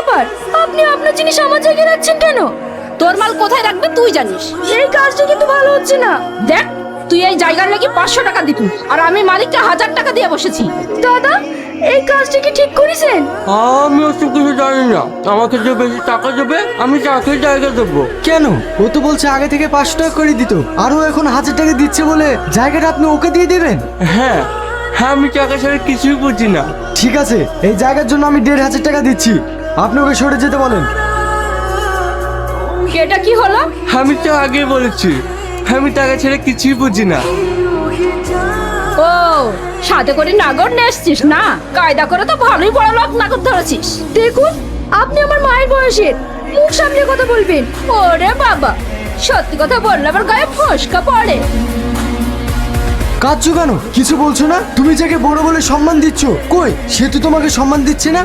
ব্যাপার? আপনি আপনার জিনিস আমার জায়গায় রাখছেন কেন? তোর মাল কোথায় রাখবে তুই জানিস। এই কাজটা কিন্তু ভালো হচ্ছে না। দেখ, তুই এই জায়গার লাগি 500 টাকা দিবি, আর আমি মালিককে 1000 টাকা দিয়ে বসেছি। দাদা, এই কাজটা কি ঠিক করেছেন? আমি ওসব কিছু জানি না। আমাকে যে বেশি টাকা দেবে আমি তাকে জায়গা দেবো। কেন? ও তো বলছে আগে থেকে 500 টাকা করে দিত, আর ও এখন 1000 টাকা দিচ্ছে বলে জায়গাটা আপনি ওকে দিয়ে দিবেন? হ্যাঁ হ্যাঁ, আমি টাকা ছাড়া কিছুই বুঝি না। ঠিক আছে, এই জায়গার জন্য আমি 1500 টাকা দিচ্ছি, আপনি ওকে সরে যেতে বলেন। এটা কি হলো? আমি তো আগে বলেছি আমি টাকা ছাড়া কিছুই বুঝি না। ও, সাথে করে নাগর নিয়ে এসছিস না? কায়দা করে তো ভালোই বড় লোক নাগর ধরেছিস। দেখুন, আপনি আমার মায়ের বয়সের, মুখ সামলে কথা বলবেন। ওরে বাবা, সত্যি কথা বললে আবার গায়ে ফসকা পড়ে। কাঁদছো কেন? কিছু বলছো না? তুমি যাকে বড় বলে সম্মান দিচ্ছ, কই সে তো তোমাকে সম্মান দিচ্ছে না।